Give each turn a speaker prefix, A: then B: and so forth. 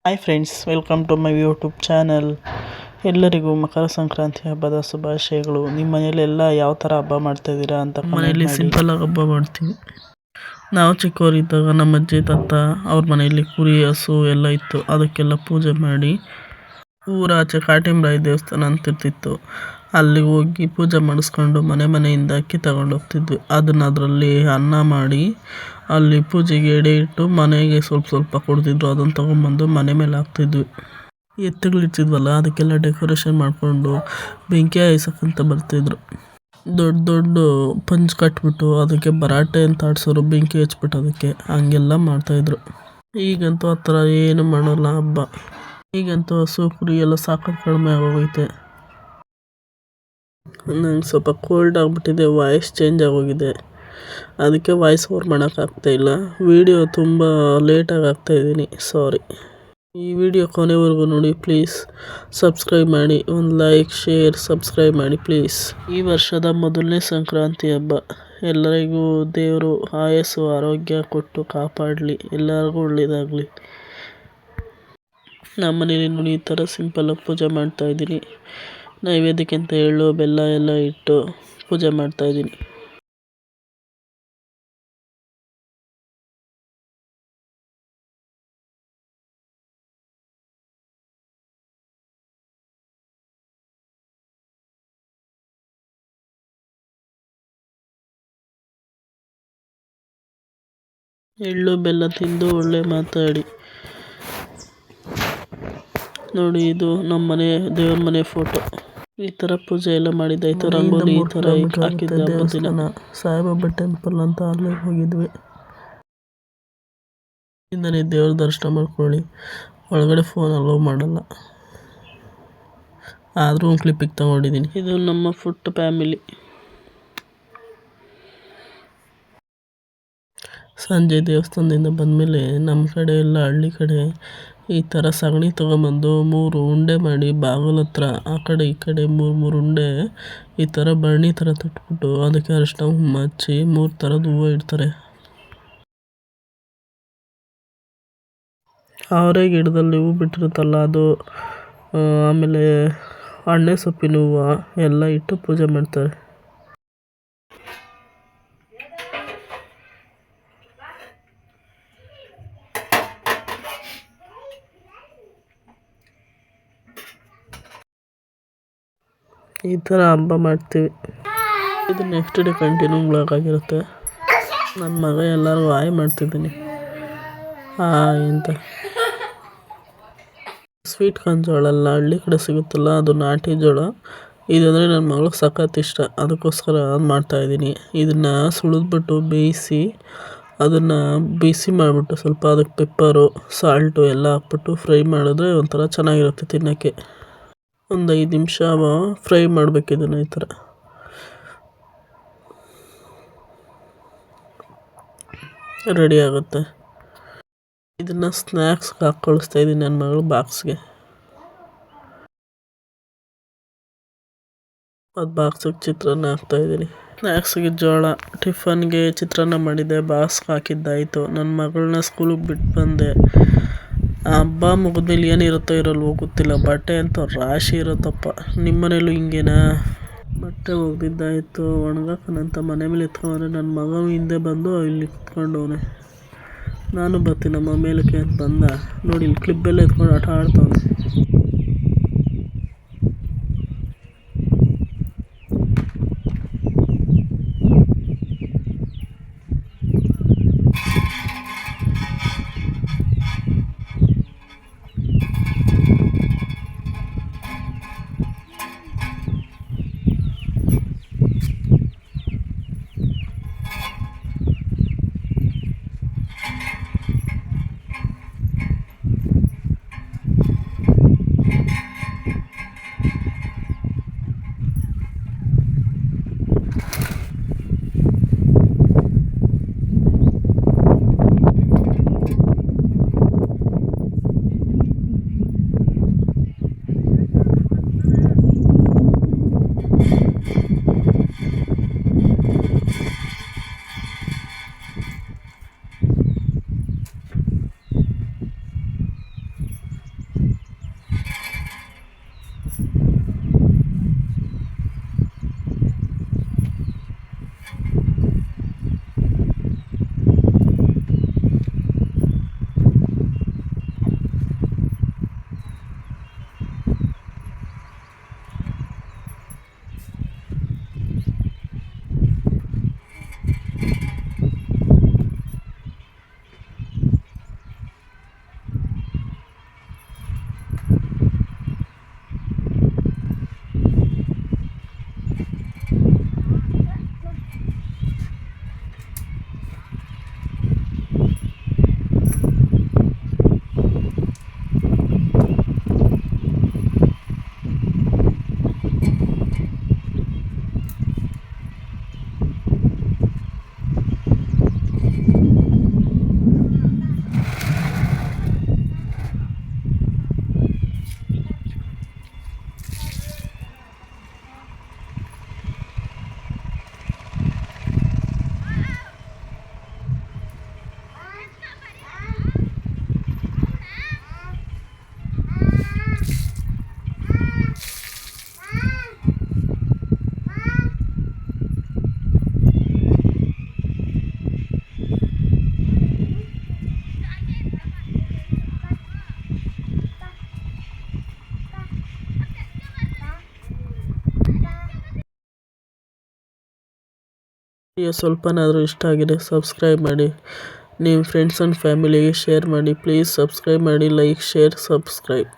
A: Hi friends, welcome to my YouTube channel. ಎಲ್ಲರಿಗೂ ಮಕರ ಸಂಕ್ರಾಂತಿ ಹಬ್ಬದ ಶುಭಾಶಯಗಳು. ನಿಮ್ಮ ಮನೆಯಲ್ಲೆಲ್ಲ ಯಾವ ಥರ ಹಬ್ಬ ಮಾಡ್ತಾಯಿದ್ದೀರಾ ಅಂತ ಮನೆಯಲ್ಲಿ ಸಿಂಪಲಾಗಿ ಹಬ್ಬ ಮಾಡ್ತೀವಿ. ನಾವು ಚಿಕ್ಕವರಿದ್ದಾಗ ನಮ್ಮ ಅಜ್ಜಿ ತಾತ ಅವ್ರ ಮನೆಯಲ್ಲಿ ಕುರಿ ಹಸು ಎಲ್ಲ ಇತ್ತು. ಅದಕ್ಕೆಲ್ಲ ಪೂಜೆ ಮಾಡಿ ಊರಾಚೆ ಕಾಟಿಮರಾಯ ದೇವಸ್ಥಾನ ಅಂತಿರ್ತಿತ್ತು, ಅಲ್ಲಿಗೆ ಹೋಗಿ ಪೂಜೆ ಮಾಡಿಸ್ಕೊಂಡು ಮನೆಯಿಂದ ಅಕ್ಕಿ ತಗೊಂಡು ಹೋಗ್ತಿದ್ವಿ. ಅದರಲ್ಲಿ ಅನ್ನ ಮಾಡಿ ಅಲ್ಲಿ ಪೂಜೆಗೆ ಎಡೆ ಇಟ್ಟು ಮನೆಗೆ ಸ್ವಲ್ಪ ಕೊಡ್ತಿದ್ರು. ಅದನ್ನು ತೊಗೊಂಬಂದು ಮನೆ ಮೇಲೆ ಹಾಕ್ತಿದ್ವಿ. ಎತ್ತುಗಳಿರ್ತಿದ್ವಲ್ಲ, ಅದಕ್ಕೆಲ್ಲ ಡೆಕೋರೇಷನ್ ಮಾಡಿಕೊಂಡು ಬೆಂಕಿ ಹಾಯ್ಸಕ್ಕಂತ ಬರ್ತಿದ್ರು. ದೊಡ್ಡ ಪಂಚ್ ಕಟ್ಬಿಟ್ಟು ಅದಕ್ಕೆ ಬರಾಟೆ ಅಂತ ಆಡ್ಸೋರು, ಬೆಂಕಿ ಹಚ್ಬಿಟ್ಟು ಅದಕ್ಕೆ ಹಂಗೆಲ್ಲ ಮಾಡ್ತಾಯಿದ್ರು. ಈಗಂತೂ ಆ ಥರ ಏನು ಮಾಡೋಲ್ಲ ಹಬ್ಬ. ಈಗಂತೂ ಹಸು ಕುರಿ ಎಲ್ಲ ಸಾಕೋದು ಕಡಿಮೆ ಆಗೋಗೈತೆ. ನಂಗೆ ಸ್ವಲ್ಪ ಕೋಲ್ಡ್ ಆಗಿಬಿಟ್ಟಿದೆ, ವಾಯ್ಸ್ ಚೇಂಜ್ ಆಗೋಗಿದೆ. ಅದಕ್ಕೆ ವಾಯ್ಸ್ ಓವರ್ ಮಾಡೋಕ್ಕಾಗ್ತಾಯಿಲ್ಲ. ವಿಡಿಯೋ ತುಂಬ ಲೇಟಾಗಿ ಹಾಕ್ತಾಯಿದ್ದೀನಿ, ಸಾರಿ. ಈ ವಿಡಿಯೋ ಕೊನೆವರೆಗೂ ನೋಡಿ ಪ್ಲೀಸ್. ಸಬ್ಸ್ಕ್ರೈಬ್ ಮಾಡಿ, ಒಂದು ಲೈಕ್ ಶೇರ್ ಸಬ್ಸ್ಕ್ರೈಬ್ ಮಾಡಿ ಪ್ಲೀಸ್. ಈ ವರ್ಷದ ಮೊದಲನೇ ಸಂಕ್ರಾಂತಿ ಹಬ್ಬ. ಎಲ್ಲರಿಗೂ ದೇವರು ಆಯಸ್ಸು ಆರೋಗ್ಯ ಕೊಟ್ಟು ಕಾಪಾಡಲಿ, ಎಲ್ಲರಿಗೂ ಒಳ್ಳೆಯದಾಗಲಿ. ನಮ್ಮ ಮನೇಲಿ ನೋಡಿ ಈ ಥರ ಸಿಂಪಲಾಗಿ ಪೂಜೆ ಮಾಡ್ತಾಯಿದ್ದೀನಿ. ನೈವೇದ್ಯಕ್ಕೆ ಅಂತ ಎಳ್ಳು ಬೆಲ್ಲ ಎಲ್ಲ ಇಟ್ಟು ಪೂಜೆ ಮಾಡ್ತಾಯಿದ್ದೀನಿ. ಎಳ್ಳು ಬೆಲ್ಲ ತಿಂದು ಒಳ್ಳೆ ಮಾತಾಡಿ. ನೋಡಿ, ಇದು ನಮ್ಮ ಮನೆ ದೇವ್ರ ಮನೆ ಫೋಟೋ. ಈ ಥರ ಪೂಜೆ ಎಲ್ಲ ಮಾಡಿದ್ದಾಯ್ತು. ರಂಗೋಲಿ ಈ ಥರ ಹಾಕಿದ್ದೆ ಹಬ್ಬದ ದಿನ. ಸಾಯಿಬಾಬಾ ಟೆಂಪಲ್ ಅಂತ ಅಲ್ಲಿಗೆ ಹೋಗಿದ್ವಿ. ಇಂದನೇ ದೇವ್ರ ದರ್ಶನ ಮಾಡ್ಕೊಳ್ಳಿ. ಒಳಗಡೆ ಫೋನ್ ಅಲೋ ಮಾಡಲ್ಲ, ಆದರೂ ಒಂದು ಕ್ಲಿಪ್ಪಿಗೆ ತಗೊಂಡಿದ್ದೀನಿ. ಇದು ನಮ್ಮ ಫುಟ್ ಫ್ಯಾಮಿಲಿ. ಸಂಜೆ ದೇವಸ್ಥಾನದಿಂದ ಬಂದಮೇಲೆ ನಮ್ಮ ಕಡೆ ಎಲ್ಲ ಹಳ್ಳಿ ಕಡೆ ಈ ಥರ ಸಗಣಿ ತೊಗೊಂಬಂದು 3 ಉಂಡೆ ಮಾಡಿ ಬಾಗಿಲ ಹತ್ರ ಆ ಕಡೆ ಈ ಕಡೆ 3 ಉಂಡೆ ಈ ಥರ ಬರಣಿ ಥರ ತಟ್ಬಿಟ್ಟು ಅದಕ್ಕೆ ಅರಿಶಿನ ಕುಂಕುಮ ಹಚ್ಚಿ 3 ಥರದ ಹೂವು ಇಡ್ತಾರೆ. ಅವರೇ ಗಿಡದಲ್ಲಿ ಹೂವು ಬಿಟ್ಟಿರುತ್ತಲ್ಲ ಅದು, ಆಮೇಲೆ ಎಣ್ಣೆ ಸೊಪ್ಪಿನ ಹೂವು ಎಲ್ಲ ಇಟ್ಟು ಪೂಜೆ ಮಾಡ್ತಾರೆ. ಈ ಥರ ಹಬ್ಬ ಮಾಡ್ತೀವಿ. ಇದು ನೆಕ್ಸ್ಟ್ ಡೇ ಕಂಟಿನ್ಯೂ ಬ್ಲಾಗ್ ಆಗಿರುತ್ತೆ. ನನ್ನ ಮಗ ಎಲ್ಲರಿಗೂ ಹಾಯ್ ಮಾಡ್ತಿದ್ದೀನಿ, ಹಾಯ್ ಅಂತ. ಸ್ವೀಟ್ ಕಾರ್ನ್ ಜೋಳ ಎಲ್ಲ ಹಳ್ಳಿ ಕಡೆ ಸಿಗುತ್ತಲ್ಲ, ಅದು ನಾಟಿ ಜೋಳ. ಇದಂದರೆ ನನ್ನ ಮಗಳಿಗೆ ಸಖತ್ ಇಷ್ಟ, ಅದಕ್ಕೋಸ್ಕರ ಅದು ಮಾಡ್ತಾಯಿದ್ದೀನಿ. ಇದನ್ನು ಸುಳಿದ್ಬಿಟ್ಟು ಬೇಯಿಸಿ ಅದನ್ನು ಬಿಸಿ ಮಾಡಿಬಿಟ್ಟು ಸ್ವಲ್ಪ ಅದಕ್ಕೆ ಪೆಪ್ಪರು ಸಾಲ್ಟು ಎಲ್ಲ ಹಾಕ್ಬಿಟ್ಟು ಫ್ರೈ ಮಾಡಿದ್ರೆ ಒಂಥರ ಚೆನ್ನಾಗಿರುತ್ತೆ ತಿನ್ನೋಕ್ಕೆ. ಒಂದು 5 ನಿಮಿಷ ಫ್ರೈ ಮಾಡಬೇಕಿದನ್ನು. ಈ ಥರ ರೆಡಿ ಆಗುತ್ತೆ. ಇದನ್ನು ಸ್ನ್ಯಾಕ್ಸ್ಗೆ ಹಾಕಿ ಕಳಿಸ್ತಾಯಿದ್ದೀನಿ ನನ್ನ ಮಗಳು ಬಾಕ್ಸ್ಗೆ. ಅದು ಬಾಕ್ಸಿಗೆ ಚಿತ್ರಾನ್ನ ಹಾಕ್ತಾಯಿದ್ದೀನಿ. ಸ್ನ್ಯಾಕ್ಸಿಗೆ ಜೋಳ, ಟಿಫನ್ಗೆ ಚಿತ್ರಾನ್ನ ಮಾಡಿದ್ದೆ, ಬಾಕ್ಸ್ಗೆ ಹಾಕಿದ್ದಾಯಿತು. ನನ್ನ ಮಗಳನ್ನ ಸ್ಕೂಲಿಗೆ ಬಿಟ್ಟು ಬಂದೆ. ಹಬ್ಬ ಮುಗಿದ್ಮೇಲೆ ಏನಿರುತ್ತೋ ಇರಲ್ವೋ ಗೊತ್ತಿಲ್ಲ, ಬಟ್ಟೆ ಅಂತ ರಾಶಿ ಇರುತ್ತಪ್ಪ. ನಿಮ್ಮ ಮನೇಲೂ ಹಿಂಗೇನಾ? ಬಟ್ಟೆ ಒಗ್ದಿದ್ದಾಯಿತು, ಒಣಗಾಕನಂತ ಮನೆ ಮೇಲೆ ಎತ್ಕೊಂಡ್ರೆ ನನ್ನ ಮಗ ಹಿಂದೆ ಬಂದು ಇಲ್ಲಿ ಕುತ್ಕೊಂಡವನೆ. ನಾನು ಬರ್ತೀನಮ್ಮ ಮೇಲಕ್ಕೆ ಅಂತ ಬಂದ. ನೋಡಿ, ಇಲ್ಲಿ ಕ್ಲಿಪ್ಪೆಲ್ಲ ಎತ್ಕೊಂಡು ಆಟ ಆಡ್ತವನೆ. ವಿಡಿಯೋ ಸ್ವಲ್ಪನಾದರೂ ಇಷ್ಟ ಆಗಿದೆ ಸಬ್ಸ್ಕ್ರೈಬ್ ಮಾಡಿ, ನಿಮ್ಮ ಫ್ರೆಂಡ್ಸ್ ಆ್ಯಂಡ್ ಫ್ಯಾಮಿಲಿಗೆ ಶೇರ್ ಮಾಡಿ. ಪ್ಲೀಸ್ ಸಬ್ಸ್ಕ್ರೈಬ್ ಮಾಡಿ, ಲೈಕ್, ಶೇರ್, ಸಬ್ಸ್ಕ್ರೈಬ್.